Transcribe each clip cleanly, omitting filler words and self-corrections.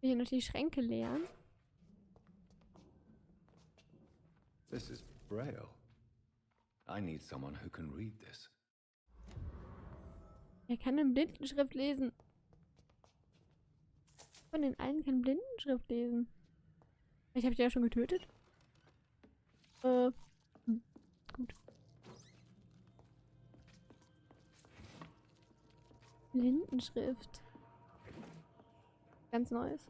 Hier noch die Schränke leeren. This is Braille. I need someone who can read this. Er kann in Blindenschrift lesen. Von den allen kann Blindenschrift lesen. Ich habe die ja schon getötet. Gut. Blindenschrift. Ganz Neues.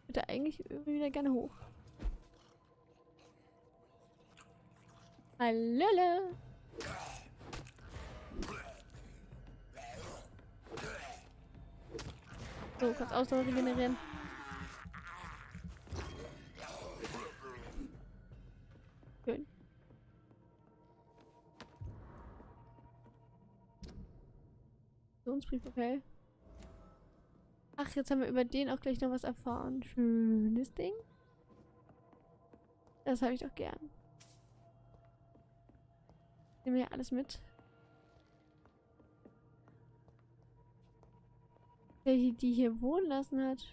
Bitte eigentlich irgendwie wieder gerne hoch. Hallöle! So, kannst Ausdauer regenerieren. Schön. Missionsbrief, okay. Ach, jetzt haben wir über den auch gleich noch was erfahren. Schönes Ding. Das habe ich doch gern. Nehmen wir ja alles mit. Der die hier wohnen lassen hat.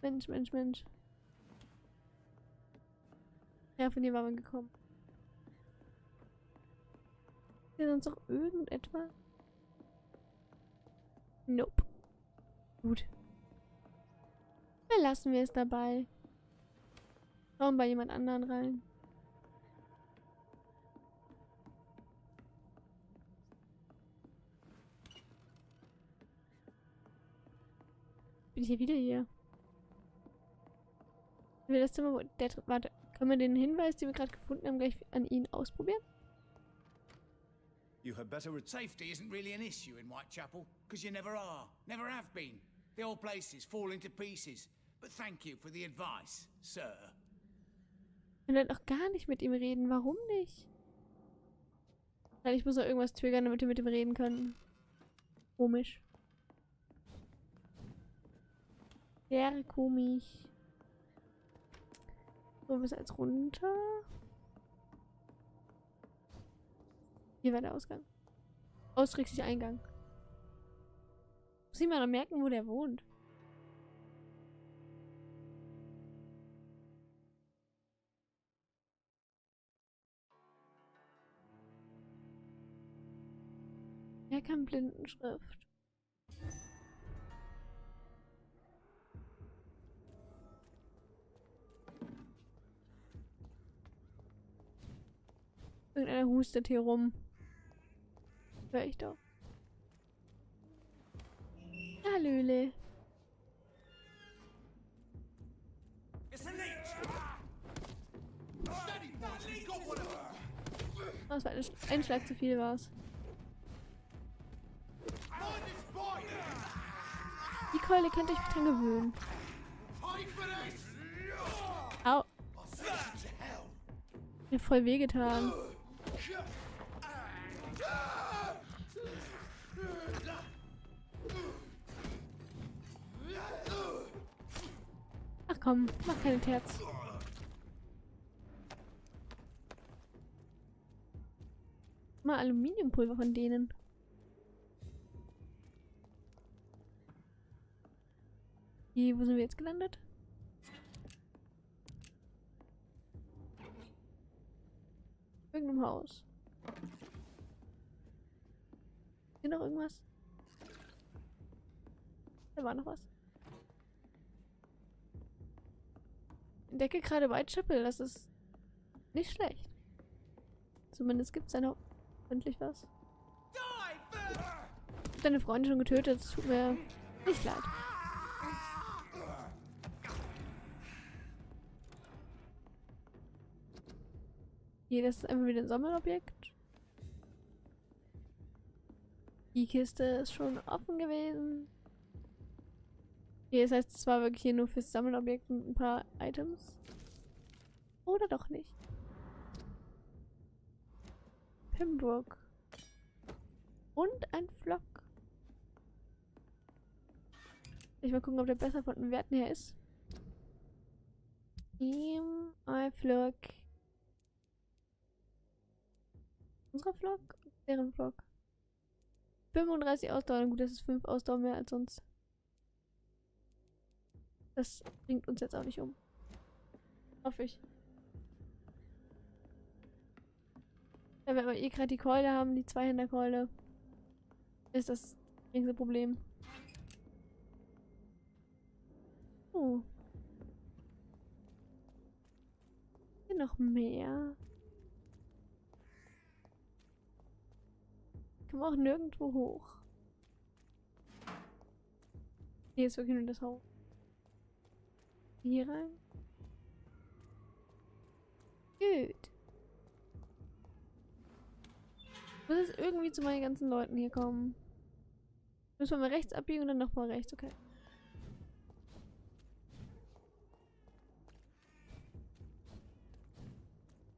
Mensch, Mensch, Mensch. Ja, von hier waren wir gekommen. Ist hier sonst noch irgendetwas? Nope. Gut. Dann lassen wir es dabei. Schauen bei jemand anderen rein. Bin ich hier wieder hier? Will das Zimmer, warte, können wir den Hinweis, den wir gerade gefunden haben, gleich an ihn ausprobieren? You had better. Safety isn't really an issue in Whitechapel, because you never are, never have been. The old places fall into pieces. But thank you for the advice, sir. Wir können doch gar nicht mit ihm reden. Warum nicht? Ich muss noch irgendwas triggern, damit wir mit ihm reden können. Komisch. Sehr komisch. So, bis jetzt runter. Hier war der Ausgang. Ausschräglich Eingang. Muss ich mal noch merken, wo der wohnt. Er kann Blindenschrift. Irgendeiner hustet hier rum. Hör ich doch. Hallöle. Das war ein Schlag zu viel war's. Die Keule könnt ihr euch dran gewöhnen. Au. Mir voll wehgetan. Ach komm, mach keine Terz. Mal Aluminiumpulver von denen. Wo sind wir jetzt gelandet? Irgendeinem Haus. Hier noch irgendwas? Da war noch was. Ich entdecke gerade Whitechapel, das ist nicht schlecht. Zumindest gibt es da noch endlich was. Ich hab deine Freundin schon getötet, es tut mir nicht leid. Hier, das ist einfach wieder ein Sammelobjekt. Die Kiste ist schon offen gewesen. Hier, das heißt, es war wirklich hier nur fürs Sammelobjekt und ein paar Items. Oder doch nicht. Pembroke. Und ein Flock. Ich mal gucken, ob der besser von den Werten her ist. Ein Flock. Unserer Flock? Deren Flock. 35 Ausdauer. Gut, das ist 5 Ausdauer mehr als sonst. Das bringt uns jetzt auch nicht um. Hoffe ich. Ja, wenn wir eh gerade die Keule haben, die Zweihänderkeule, ist das geringste Problem. Oh. Hier noch mehr. Kann man auch nirgendwo hoch. Hier ist wirklich nur das Haus. Hier rein. Gut. Ich muss jetzt irgendwie zu meinen ganzen Leuten hier kommen. Müssen wir mal rechts abbiegen und dann nochmal rechts, okay.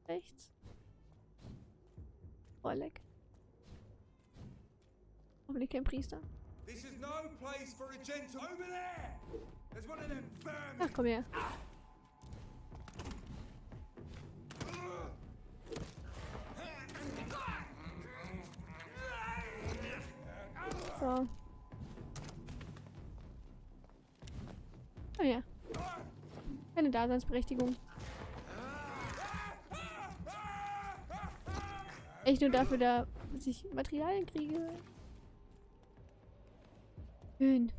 Rechts. Oh, leck. Hoffentlich kein Priester. This is no place for a gentle. Over there! There's one of them vermin. Ach, komm her. So. Oh ja. Keine Daseinsberechtigung. Echt nur dafür, dass ich Materialien kriege. Schön.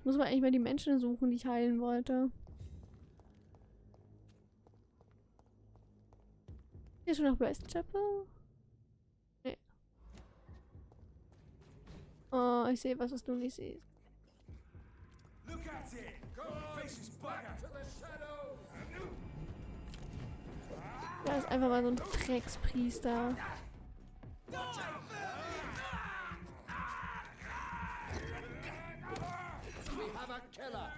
Muss man eigentlich mal die Menschen suchen, die ich heilen wollte. Hier ist schon noch West Chapel? Nee. Oh, ich sehe was du nicht siehst. Look at it! Go on, faces back to the shadows! Da ist einfach mal so ein Dreckspriester. We have a killer!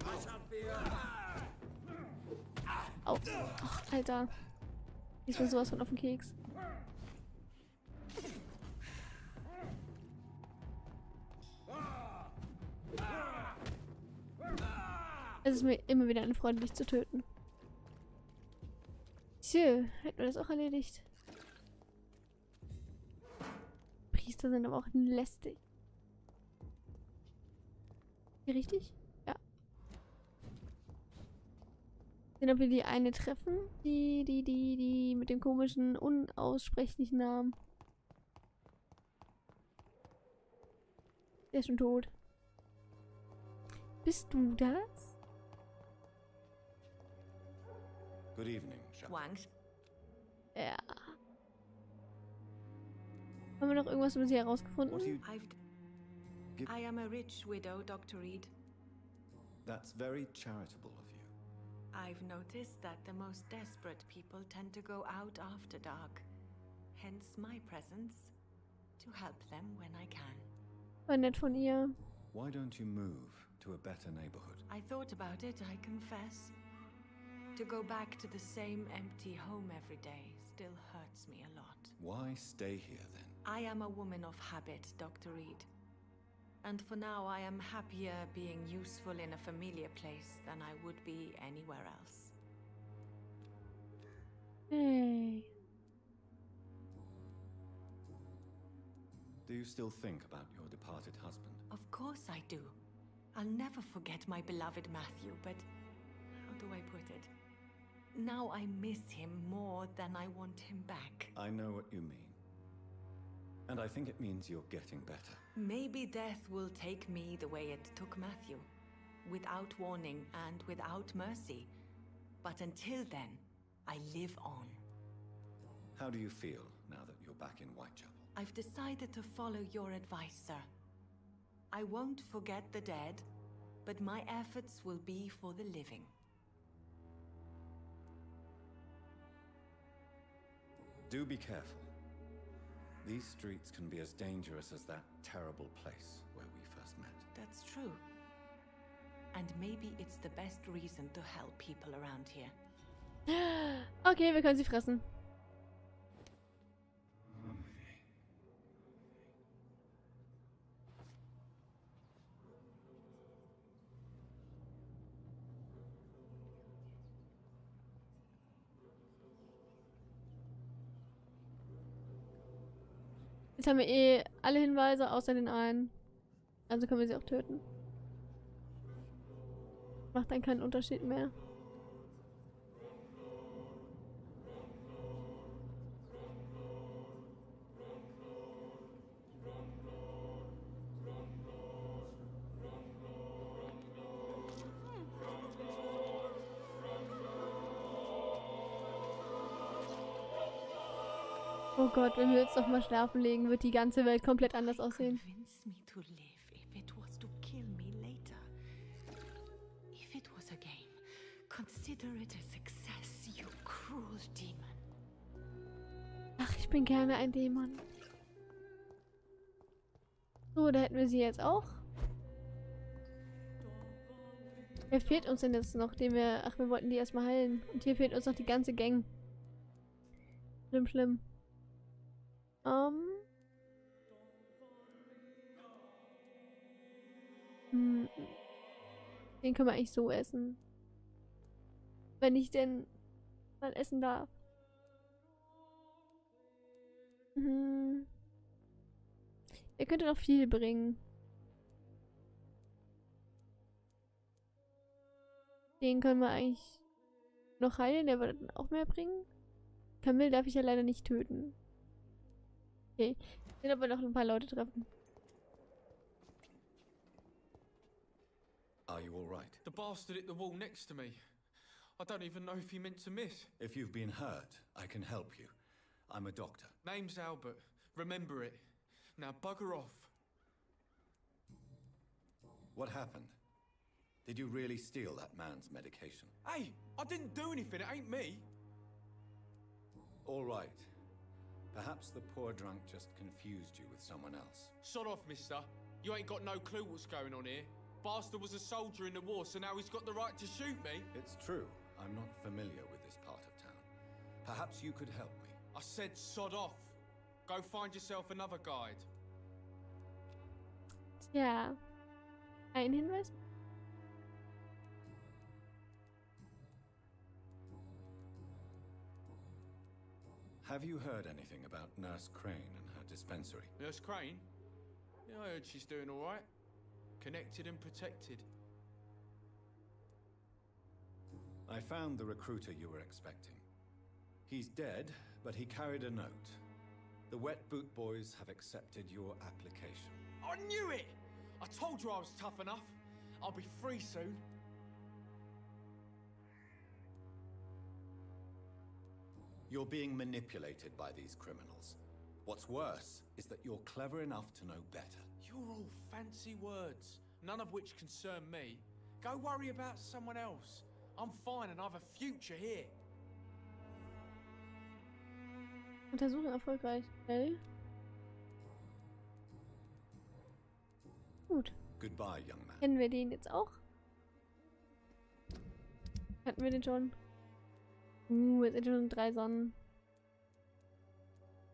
I shall fear. Au. Ach, Alter. Ich bin sowas von auf den Keks. Es ist mir immer wieder eine Freude, dich zu töten. Tja, hätten wir das auch erledigt. Priester sind aber auch lästig. Hier richtig? Ja. Sehen, ob wir die eine treffen. Die mit dem komischen, unaussprechlichen Namen. Der ist schon tot. Bist du das? Good evening, Wangs. Ja. Haben wir noch irgendwas über sie What do herausgefunden? you... I am a rich widow, Dr. Reid. That's very charitable of you. I've noticed that the most desperate people tend to go out after dark. Hence my presence, to help them when I can. War nett von ihr. Why don't you move to a better neighborhood? I thought about it, I confess. To go back to the same empty home every day still hurts me a lot. Why stay here then? I am a woman of habit, Dr. Reid. And for now, I am happier being useful in a familiar place than I would be anywhere else. Hey. Do you still think about your departed husband? Of course I do. I'll never forget my beloved Matthew, but how do I put it? Now I miss him more than I want him back. I know what you mean. And I think it means you're getting better. Maybe death will take me the way it took Matthew, without warning and without mercy. But until then, I live on. How do you feel now that you're back in Whitechapel? I've decided to follow your advice, sir. I won't forget the dead, but my efforts will be for the living. Do be careful. These streets can be as dangerous as that terrible place where we first met. That's true. And maybe it's the best reason to help people around here. Okay, wir können sie fressen. Jetzt haben wir eh alle Hinweise außer den einen. Also können wir sie auch töten. Macht dann keinen Unterschied mehr. Oh Gott, wenn wir uns noch mal schlafen legen, wird die ganze Welt komplett anders aussehen. Convince me to live if it was to kill me later. If it was a game, consider it a success, you cruel demon. Ach, ich bin gerne ein Dämon. So, da hätten wir sie jetzt auch. Wer fehlt uns denn jetzt noch, den wir... Ach, wir wollten die erstmal heilen. Und hier fehlt uns noch die ganze Gang. Schlimm, schlimm. Den können wir eigentlich so essen. Wenn ich denn mal essen darf. Er könnte noch viel bringen. Den können wir eigentlich noch heilen, der würde dann auch mehr bringen. Camille darf ich ja leider nicht töten. Okay, ich will aber noch ein paar Leute treffen. Are you all right? The bastard hit the wall next to me. I don't even know if he meant to miss. If you've been hurt, I can help you. I'm a doctor. Name's Albert. Remember it. Now bugger off. What happened? Did you really steal that man's medication? Hey, I didn't do anything. It ain't me. All right. Perhaps the poor drunk just confused you with someone else. Sod off, mister. You ain't got no clue what's going on here. Bastard was a soldier in the war, so now he's got the right to shoot me. It's true. I'm not familiar with this part of town. Perhaps you could help me. I said sod off. Go find yourself another guide. Tja. Ein Hinweis? Have you heard anything about Nurse Crane and her dispensary? Nurse Crane? Yeah, I heard she's doing all right. Connected and protected. I found the recruiter you were expecting. He's dead, but he carried a note. The Wet Boot Boys have accepted your application. I knew it! I told you I was tough enough. I'll be free soon. You're being manipulated by these criminals. What's worse is that you're clever enough to know better. You're all fancy words, none of which concern me. Go worry about someone else. I'm fine and I have a future here. Untersuchung erfolgreich. Okay. Gut. Goodbye, young man. Kennen wir den jetzt auch? Hatten wir den schon? Jetzt sind schon 3 Sonnen.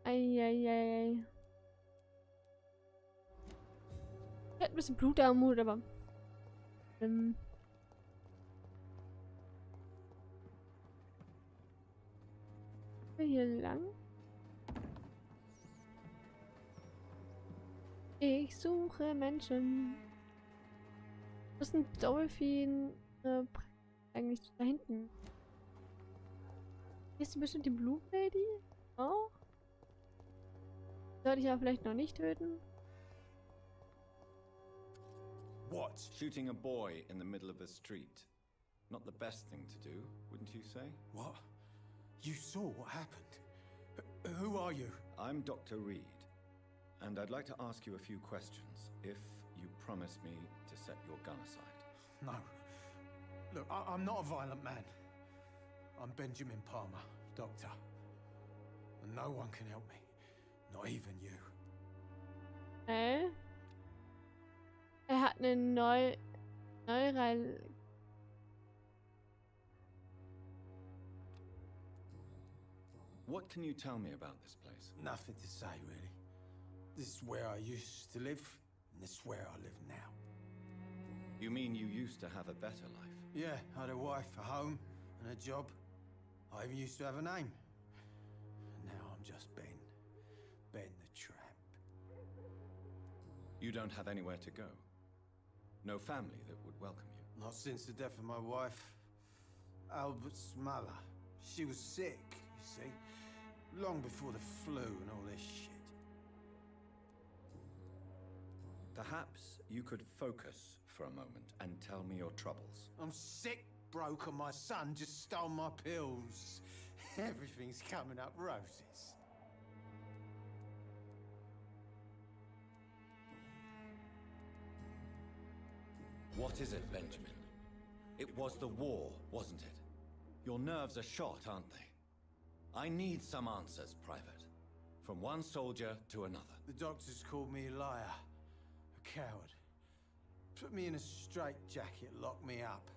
Eieiei. Er hat ein bisschen Blut am Mut, aber... hier lang? Ich suche Menschen. Wo ist ein Dolphin? Eigentlich da hinten. Hier ist bestimmt die Blue Lady? Oh. Sollte ich aber vielleicht noch nicht töten? What? Shooting a boy in the middle of a street. Not the best thing to do, wouldn't you say? What? You saw what happened? Who are you? I'm Dr. Reid, and I'd like to ask you a few questions, if you promise me to set your gun aside. No. Look, I'm not a violent man. I'm Benjamin Palmer, doctor. And no one can help me. Not even you. Er hat eine neural... What can you tell me about this place? Nothing to say, really. This is where I used to live, and this is where I live now. You mean you used to have a better life? Yeah, I had a wife, a home, and a job. I even used to have a name. Now I'm just Ben. Ben the Tramp. You don't have anywhere to go. No family that would welcome you. Not since the death of my wife, Albert's mother. She was sick, you see. Long before the flu and all this shit. Perhaps you could focus for a moment and tell me your troubles. I'm sick, broke, and my son just stole my pills. Everything's coming up roses. What is it, Benjamin? It was the war, wasn't it? Your nerves are shot, aren't they? I need some answers, Private. From one soldier to another. The doctors called me a liar. A coward. Put me in a straitjacket, locked me up.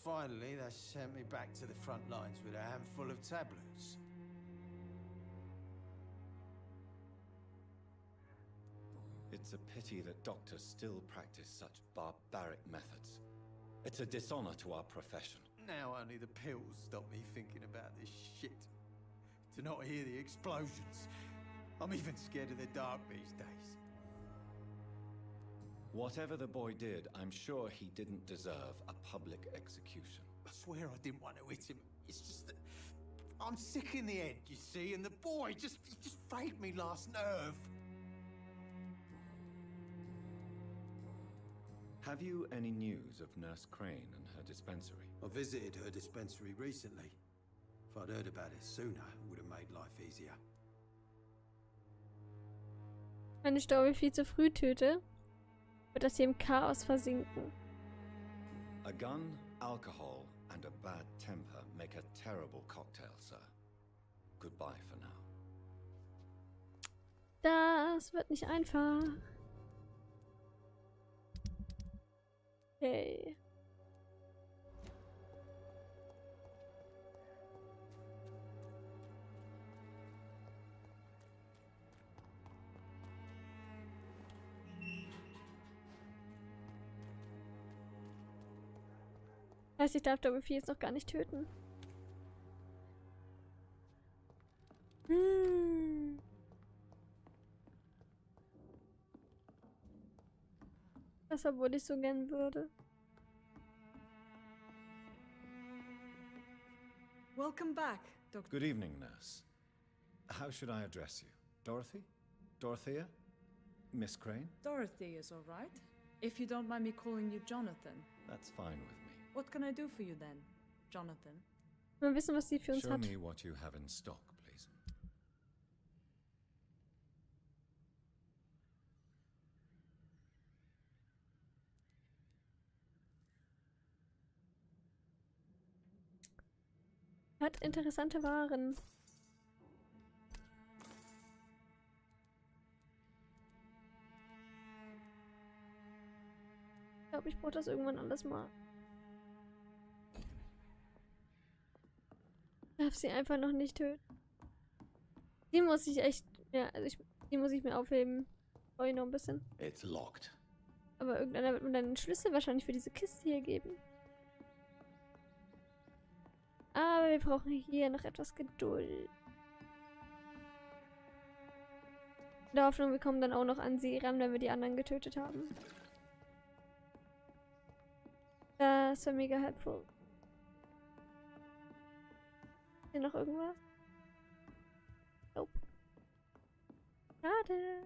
Finally, they sent me back to the front lines with a handful of tablets. It's a pity that doctors still practice such barbaric methods. It's a dishonor to our profession. Now only the pills stop me thinking about this shit. To not hear the explosions. I'm even scared of the dark these days. Whatever the boy did, I'm sure he didn't deserve a public execution. I swear I didn't want to hit him. It's just that I'm sick in the head, you see, and the boy he just frayed me last nerve. Have you any news of Nurse Crane and her dispensary? I visited her dispensary recently. If I'd heard about it sooner, it would have made life easier. Wenn ich Dorothy viel zu früh töte, wird das hier im Chaos versinken. A gun, alcohol, and a bad temper make a terrible cocktail, sir. Goodbye for now. Das wird nicht einfach. Okay. Heißt, ich darf Dorothy jetzt noch gar nicht töten. Das, obwohl ich so gern würde. Welcome back, Dr. Good evening, nurse. How should I address you? Dorothy? Dorothea? Miss Crane? Dorothy is all right. If you don't mind me calling you Jonathan. That's fine with me. What can I do for you then, Jonathan? Wir wissen, was sie für uns Show hat. me what you have in stock, please. Hat interessante Waren. Ich glaube, ich brauche das irgendwann alles mal. Darf sie einfach noch nicht töten. Die muss ich echt... Ja, also die muss ich mir aufheben. Brauche ich noch ein bisschen. It's locked. Aber irgendeiner wird mir dann den Schlüssel wahrscheinlich für diese Kiste hier geben. Aber wir brauchen hier noch etwas Geduld. In der Hoffnung, wir kommen dann auch noch an sie ran, wenn wir die anderen getötet haben. Das wäre mega helpful. Hier noch irgendwas? Nope. Schade.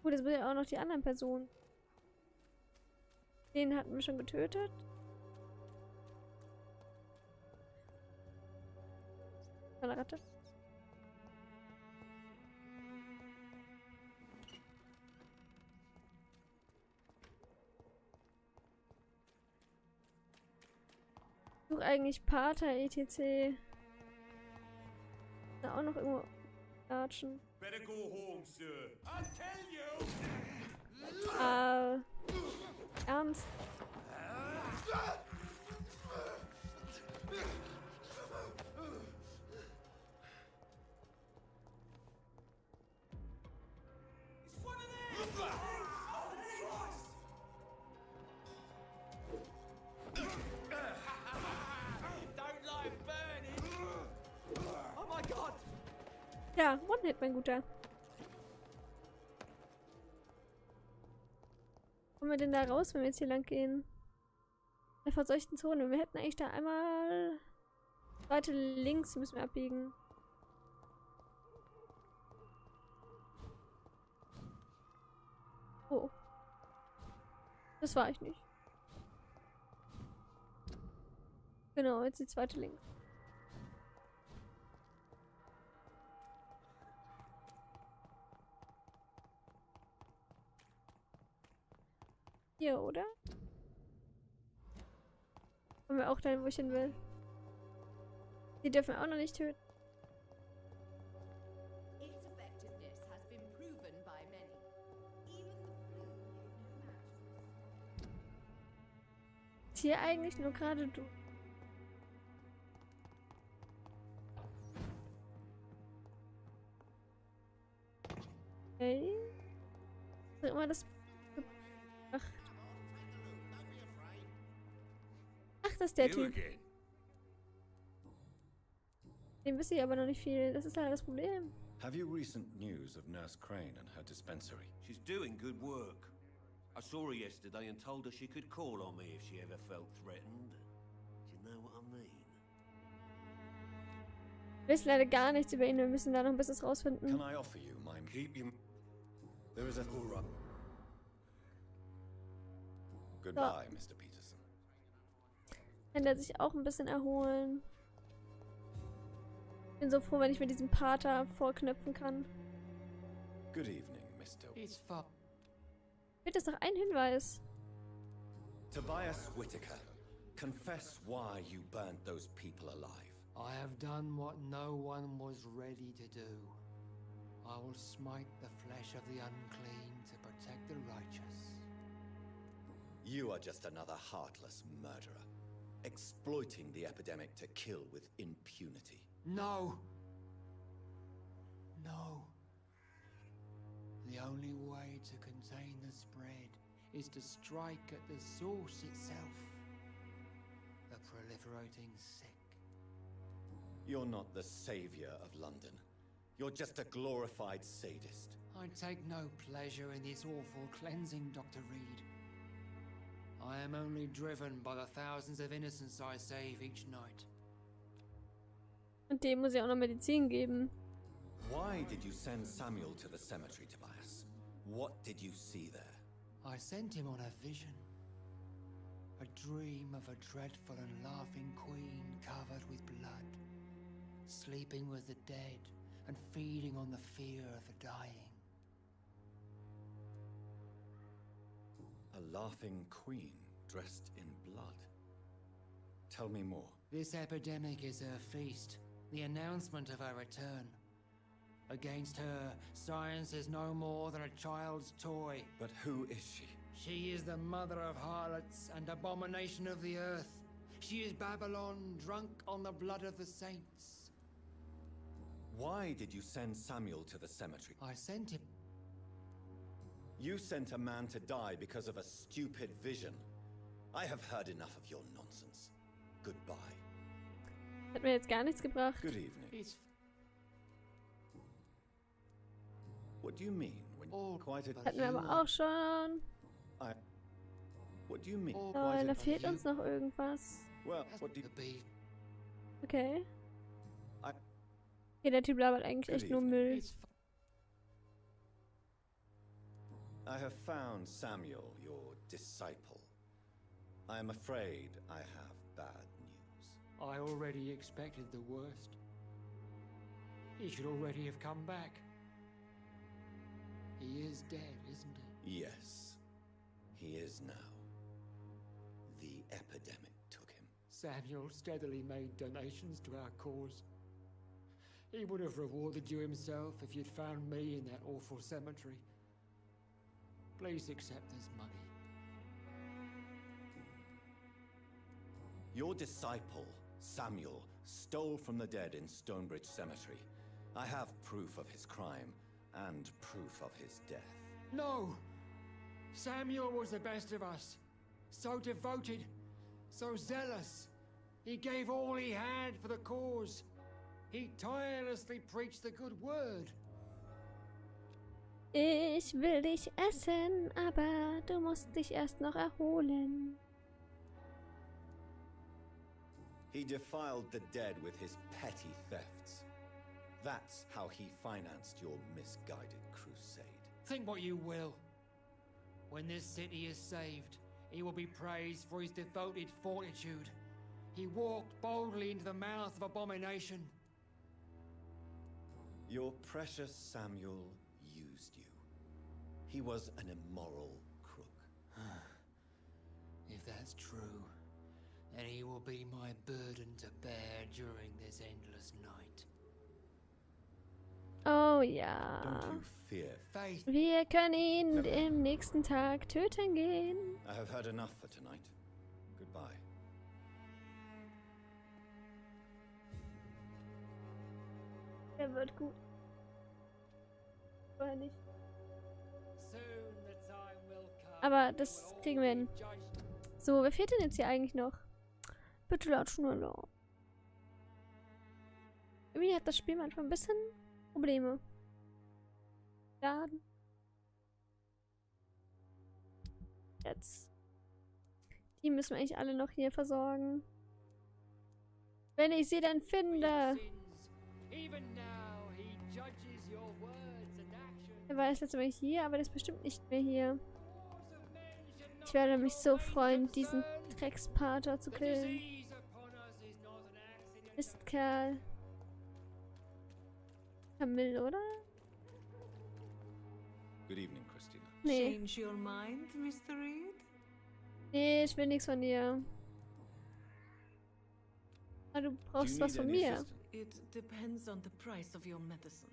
Gut, jetzt sind ja auch noch die anderen Personen. Den hatten wir schon getötet. Eine Ratte. Ich suche eigentlich Pater, etc. Da auch noch irgendwo latschen. Better go home, sir. I'll tell you. Ernst? Ja, One-Hit, mein Guter. kommen wir denn da raus, wenn wir jetzt hier lang gehen? In der verseuchten Zone. Wir hätten eigentlich da einmal... Weiter links müssen wir abbiegen. Oh. Das war ich nicht. Genau, jetzt die zweite links. Hier, oder? Kommen wir auch dahin, wo ich hin will. Die dürfen wir auch noch nicht töten. Its effectiveness has been proven by many. Even the flu is no match. Hier eigentlich nur gerade du. Okay. Was auch immer das gebracht. Ach, das ist der Typ. Dem wisse ich aber noch nicht viel. Das ist leider das Problem. Have you recent news of Nurse Crane and her dispensary? She's doing good work. I saw her yesterday and told her she could call on me if she ever felt threatened. Do you know what I mean? Wir wissen leider gar nichts über ihn. Wir müssen da noch ein bisschen rausfinden. Can I offer you my... Keep you... There is a... Goodbye, Mr. Peterson. Kann der sich auch ein bisschen erholen. Ich bin so froh, wenn ich mir diesen Pater vorknöpfen kann. Good evening, Mr. Wird das noch ein Hinweis? Tobias Whittaker, confess why you burnt those people alive. I have done what no one was ready to do. I will smite the flesh of the unclean to protect the righteous. You are just another heartless murderer, exploiting the epidemic to kill with impunity. No! No. The only way to contain the spread is to strike at the source itself. The proliferating sick. You're not the savior of London. You're just a glorified sadist. I take no pleasure in this awful cleansing, Dr. Reid. I am only driven by the thousands of innocents I save each night. Und dem muss ich auch noch Medizin geben. Why did you send Samuel to the cemetery, Tobias? What did you see there? I sent him on a vision. A dream of a dreadful and laughing queen covered with blood, sleeping with the dead and feeding on the fear of the dying. A laughing queen dressed in blood. Tell me more. This epidemic is her feast, the announcement of her return. Against her, science is no more than a child's toy. But who is she? She is the mother of harlots and abomination of the earth. She is Babylon, drunk on the blood of the saints. Why did you send Samuel to the cemetery? I sent him. You sent a man to die because of a stupid vision. I have heard enough of your nonsense. Goodbye. Hat mir jetzt gar nichts gebracht. Good evening. What do you mean when quite a... Hatten wir aber auch schon. What do you mean? Oh, da fehlt uns noch irgendwas. Well, what do you... Okay. Okay, der Typ labert eigentlich echt nur Müll. I have found Samuel, your disciple. I am afraid I have bad news. I already expected the worst. He should already have come back. He is dead, isn't he? Yes, he is now. The epidemic took him. Samuel steadily made donations to our cause. He would have rewarded you himself if you'd found me in that awful cemetery. Please accept this money. Your disciple, Samuel, stole from the dead in Stonebridge Cemetery. I have proof of his crime and proof of his death. No! Samuel was the best of us. So devoted, so zealous. He gave all he had for the cause. He tirelessly preached the good word. Ich will dich essen, aber du musst dich erst noch erholen. He defiled the dead with his petty thefts. That's how he financed your misguided crusade. Think what you will. When this city is saved, he will be praised for his devoted fortitude. He walked boldly into the mouth of abomination. Your precious Samuel used you. He was an immoral crook. If that's true, then he will be my burden to bear during this endless night. Oh ja. Don't you fear? Faith. Wir können ihn im nächsten Tag töten gehen. I have heard enough for tonight. Goodbye. Er wird gut. Oder nicht. Aber das kriegen wir hin. So, wer fehlt denn jetzt hier eigentlich noch? Bitte laut schneller. Irgendwie hat das Spiel manchmal ein bisschen Probleme. Laden. Jetzt. Die müssen wir eigentlich alle noch hier versorgen. Wenn ich sie dann finde. Er war das letzte Mal hier, aber das ist bestimmt nicht mehr hier. Ich werde mich so freuen, diesen Dreckspater zu killen. Mistkerl. Camille, oder? Good evening, Christina. Nee. Change your mind, Mr. Reid? Nee, ich will nichts von dir. Aber du brauchst was von mir. It depends on the price of your medicine.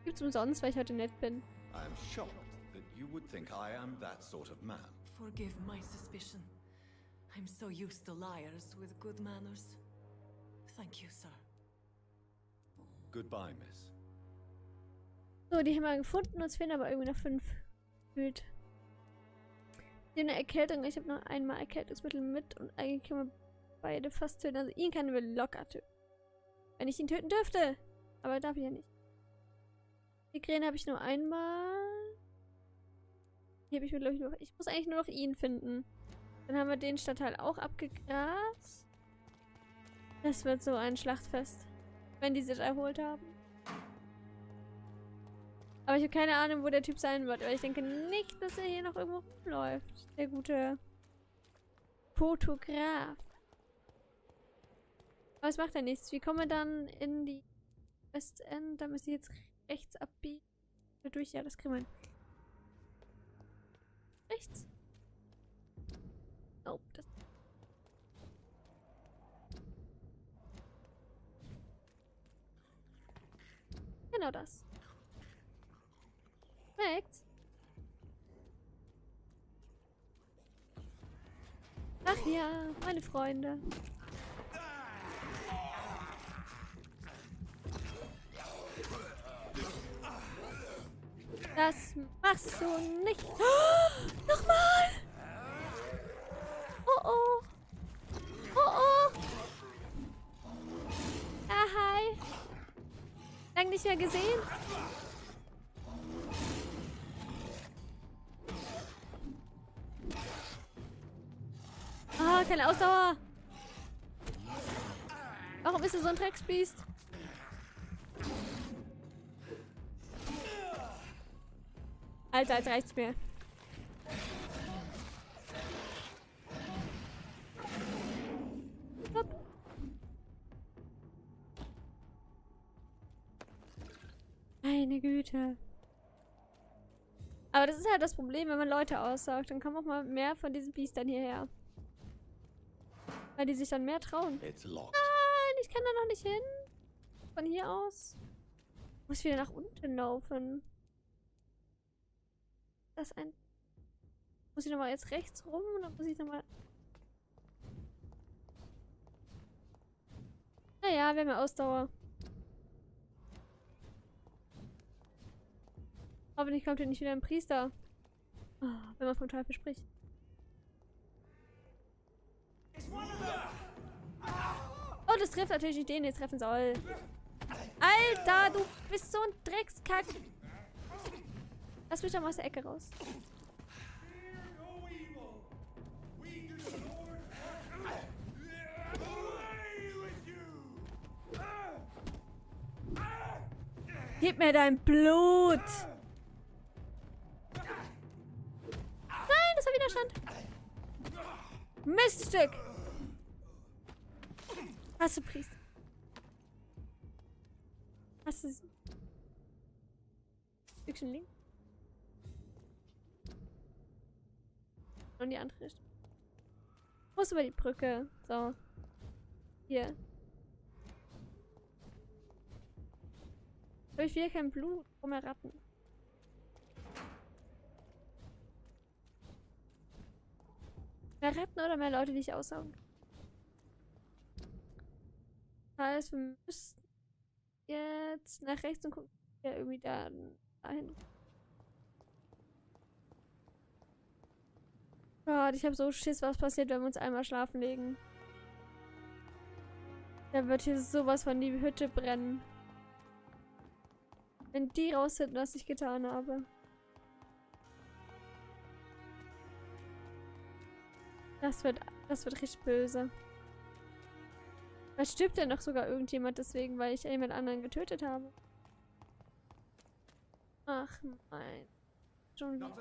Gibt's umsonst, weil ich heute nett bin. I am shocked that you would think I am that sort of man. Forgive my suspicion. I'm so used to liars with good manners. Thank you, sir. Goodbye, Miss. So, die haben wir gefunden. Uns fehlen aber irgendwie noch 5. Gefühlt. Eine Erkältung. Ich habe noch einmal Erkältungsmittel mit und eigentlich können wir beide fast töten. Also ihn können wir locker töten. Wenn ich ihn töten dürfte. Aber darf ich ja nicht. Die Kräne habe ich nur einmal. Hier habe ich mir, glaube ich, noch. Ich muss eigentlich nur noch ihn finden. Dann haben wir den Stadtteil auch abgegrast. Das wird so ein Schlachtfest. Wenn die sich erholt haben. Aber ich habe keine Ahnung, wo der Typ sein wird. Aber ich denke nicht, dass er hier noch irgendwo rumläuft. Der gute Fotograf. Aber es macht ja nichts. Wie kommen wir dann in die Westend? Da müsste ich jetzt rechts abbiegen. Durch, ja, das kriegen wir hin. Rechts. Oh, das. Genau das. Rechts. Ach ja, meine Freunde. Das machst du nicht. Oh, nochmal! Oh oh. Oh oh. Ah, hi. Lang nicht mehr gesehen. Ah, keine Ausdauer. Warum ist er so ein Drecksbiest? Alter, jetzt reicht's mir. Hopp. Meine Güte. Aber das ist halt das Problem, wenn man Leute aussaugt. Dann kommen auch mal mehr von diesen Biestern hierher. Weil die sich dann mehr trauen. Nein, ich kann da noch nicht hin. Von hier aus. Muss ich wieder nach unten laufen. Das ein... Muss ich nochmal jetzt rechts rum oder muss ich nochmal... Naja, wir haben ja Ausdauer. Hoffentlich kommt hier nicht wieder ein Priester. Oh, wenn man vom Teufel spricht. Oh, das trifft natürlich nicht den, den es treffen soll. Alter, du bist so ein Dreckskack. Lass mich doch mal aus der Ecke raus. Gib mir dein Blut! Nein, das war Widerstand! Miststück! Hast du Priester? Hast du sie? Stückchen links? Und die andere Richtung. Muss über die Brücke. So. Hier. Aber ich will kein Blut. Mehr Ratten. Mehr Ratten oder mehr Leute, die ich aussaugen kann? Das heißt, wir müssen jetzt nach rechts und gucken. Ja, irgendwie dahin. Gott, ich habe so Schiss, was passiert, wenn wir uns einmal schlafen legen. Da wird hier sowas von die Hütte brennen. Wenn die rausfinden, was ich getan habe. Das wird richtig böse. Vielleicht stirbt ja noch sogar irgendjemand deswegen, weil ich jemand anderen getötet habe. Ach nein. Schon wieder.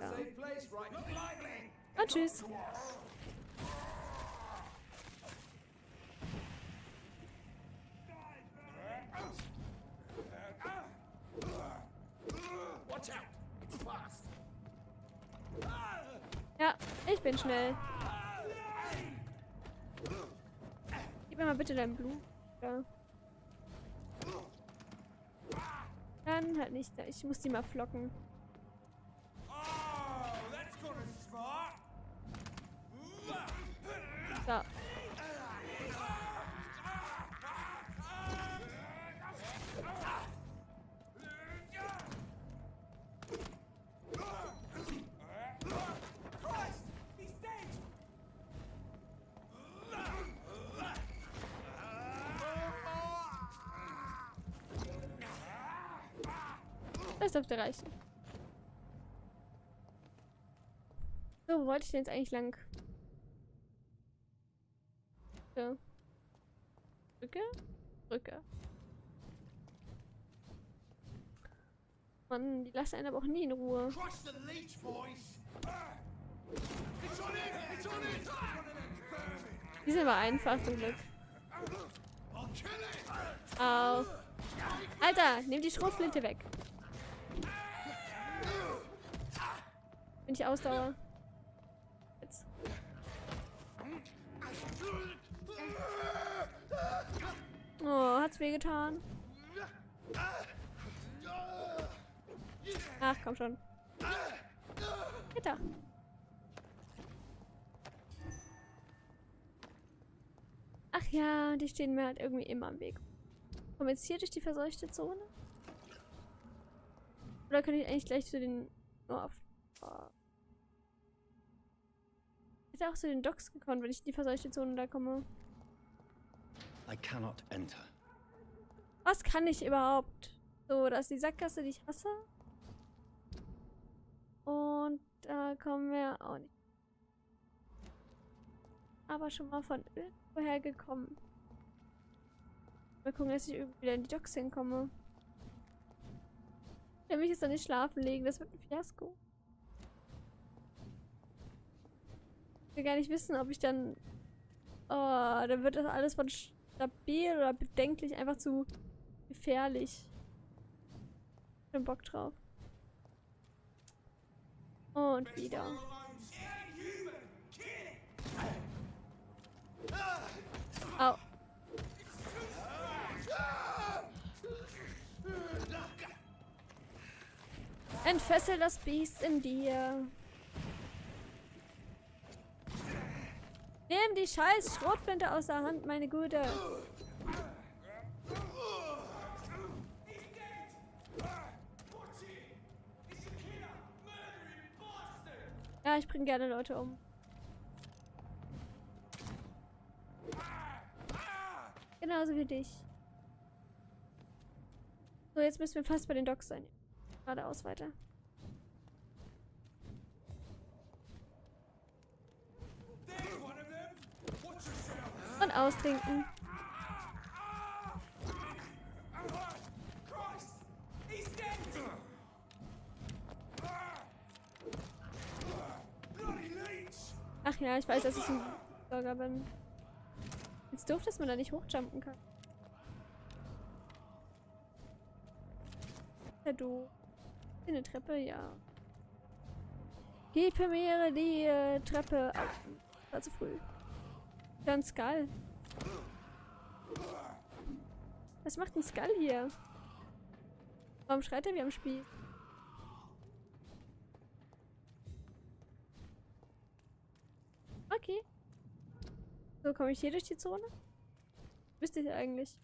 Und tschüss. Ja, ich bin schnell. Gib mir mal bitte dein Blut. Ja. Dann halt nicht. Ich muss die mal flocken. So. Das dürfte reichen. So, wo wollte ich denn jetzt eigentlich lang? So. Brücke? Brücke. Mann, die lassen einen aber auch nie in Ruhe. Die sind aber einfach zum Glück. Au. Alter, nimm die Schrotflinte weg. Bin ich Ausdauer. Jetzt. Oh, hat's wehgetan. Ach, komm schon. Bitte. Ach ja, die stehen mir halt irgendwie immer am Weg. Kommen wir jetzt hier durch die verseuchte Zone? Oder kann ich eigentlich gleich zu den... Oh, auf... Oh. Ich hätte auch zu den Docks gekonnt, wenn ich in die verseuchte Zone da komme. I cannot enter. Was kann ich überhaupt? So, das ist die Sackgasse, die ich hasse. Und da kommen wir auch nicht. Aber schon mal von irgendwoher gekommen. Mal gucken, dass ich irgendwie wieder in die Docks hinkomme. Ich will mich jetzt noch nicht schlafen legen, das wird ein Fiasko. Ich will gar nicht wissen, ob ich dann... Oh, dann wird das alles von stabil oder bedenklich einfach zu gefährlich. Ich hab Bock drauf. Und wieder. Au. Entfessel das Biest in dir. Nimm die scheiß Schrotflinte aus der Hand, meine Gute. Ja, ich bringe gerne Leute um. Genauso wie dich. So, jetzt müssen wir fast bei den Docks sein. Geradeaus weiter. und austrinken. Ach ja, ich weiß, dass ich ein Bürger bin. Jetzt doof, dass man da nicht hochjumpen kann. Ja, du. Eine Treppe, ja. Gib mir die Treppe ab. War zu früh. Ja, ein Skull. Was macht ein Skull hier? Warum schreit er wie am Spiel? Okay. So, komme ich hier durch die Zone? Wüsste ich eigentlich.